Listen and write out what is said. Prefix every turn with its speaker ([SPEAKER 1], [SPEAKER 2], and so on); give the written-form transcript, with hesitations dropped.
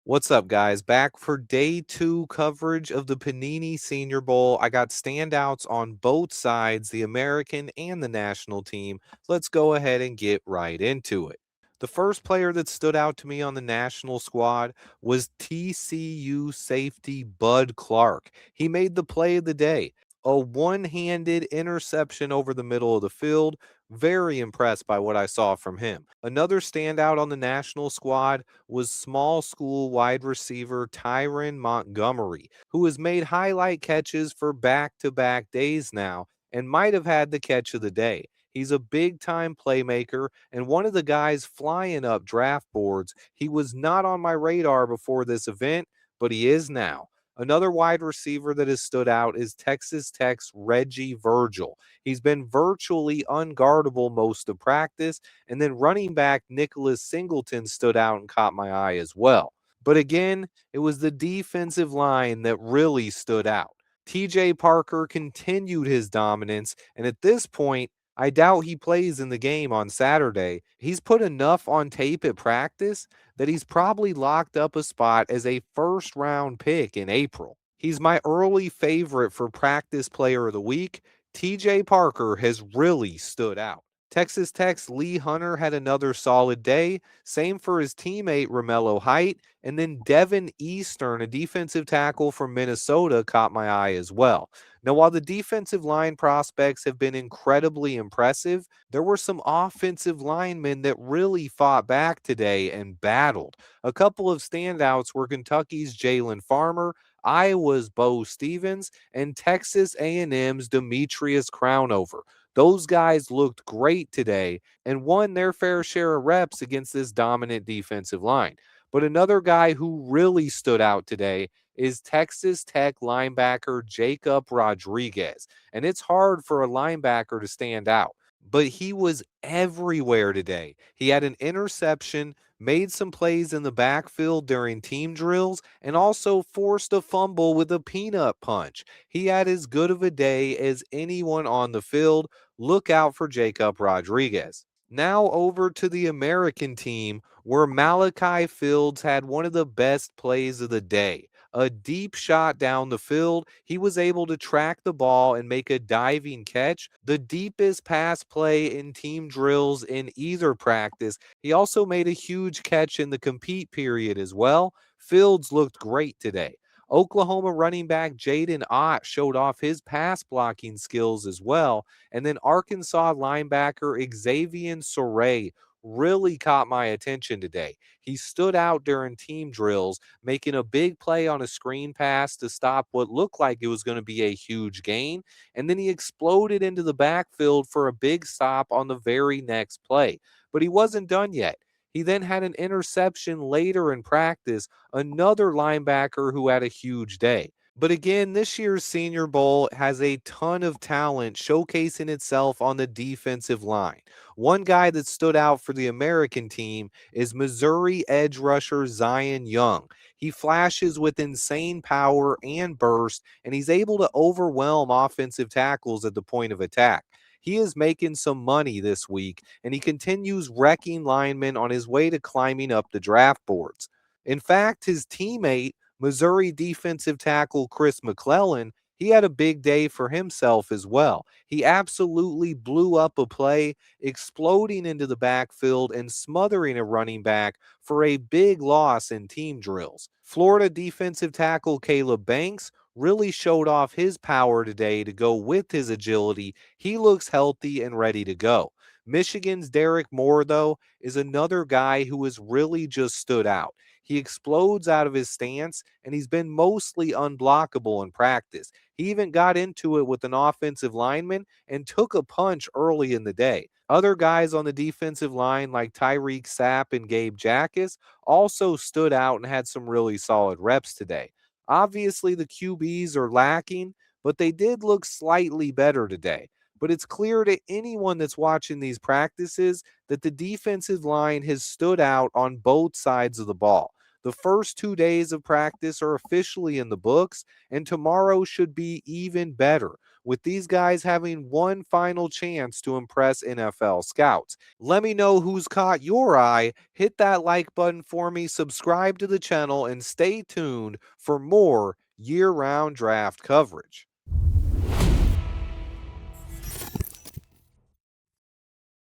[SPEAKER 1] What's up, guys? Back for day two coverage of the Panini Senior Bowl. I got standouts on both sides, the American and the national team. Let's go ahead and get right into it. The first player that stood out to me on the national squad was TCU safety Bud Clark. He made the play of the day, a one-handed interception over the middle of the field. Very impressed by what I saw from him. Another standout on the national squad was small school wide receiver Tyron Montgomery, who has made highlight catches for back-to-back days now and might have had the catch of the day. He's a big-time playmaker and one of the guys flying up draft boards. He was not on my radar before this event, but he is now. Another wide receiver that has stood out is Texas Tech's Reggie Virgil. He's been virtually unguardable most of practice, and then running back Nicholas Singleton stood out and caught my eye as well. But again, it was the defensive line that really stood out. TJ Parker continued his dominance, and at this point, I doubt he plays in the game on Saturday. He's put enough on tape at practice that he's probably locked up a spot as a first round pick in April. He's my early favorite for practice player of the week. TJ Parker has really stood out. Texas Tech's Lee Hunter had another solid day. Same for his teammate Romello Height. And then Devin Eastern, a defensive tackle from Minnesota, caught my eye as well. Now, while the defensive line prospects have been incredibly impressive, there were some offensive linemen that really fought back today and battled. A couple of standouts were Kentucky's Jalen Farmer, Iowa's Bo Stevens, and Texas A&M's Demetrius Crownover. Those guys looked great today and won their fair share of reps against this dominant defensive line. But another guy who really stood out today is Texas Tech linebacker Jacob Rodriguez. And it's hard for a linebacker to stand out, but he was everywhere today. He had an interception, made some plays in the backfield during team drills, and also forced a fumble with a peanut punch. He had as good of a day as anyone on the field. Look out for Jacob Rodriguez. Now over to the American team, where Malachi Fields had one of the best plays of the day. A deep shot down the field. He was able to track the ball and make a diving catch, the deepest pass play in team drills in either practice. He also made a huge catch in the compete period as well. Fields looked great today. Oklahoma running back Jaden Ott showed off his pass blocking skills as well. And then Arkansas linebacker Xavier Soray really caught my attention today. He stood out during team drills, making a big play on a screen pass to stop what looked like it was going to be a huge gain. And then he exploded into the backfield for a big stop on the very next play. But he wasn't done yet. He then had an interception later in practice, another linebacker who had a huge day. But again, this year's Senior Bowl has a ton of talent showcasing itself on the defensive line. One guy that stood out for the American team is Missouri edge rusher Zion Young. He flashes with insane power and burst, and he's able to overwhelm offensive tackles at the point of attack. He is making some money this week, and he continues wrecking linemen on his way to climbing up the draft boards. In fact, his teammate, Missouri defensive tackle Chris McClellan, he had a big day for himself as well. He absolutely blew up a play, exploding into the backfield and smothering a running back for a big loss in team drills. Florida defensive tackle Caleb Banks really showed off his power today to go with his agility. He looks healthy and ready to go. Michigan's Derek Moore, though, is another guy who has really just stood out. He explodes out of his stance, and he's been mostly unblockable in practice. He even got into it with an offensive lineman and took a punch early in the day. Other guys on the defensive line like Tyreek Sapp and Gabe Jackas also stood out and had some really solid reps today. Obviously, the QBs are lacking, but they did look slightly better today. But it's clear to anyone that's watching these practices that the defensive line has stood out on both sides of the ball. The first 2 days of practice are officially in the books, and tomorrow should be even better. with these guys having one final chance to impress NFL scouts. Let me know who's caught your eye. Hit that like button for me, subscribe to the channel, and stay tuned for more year round draft coverage.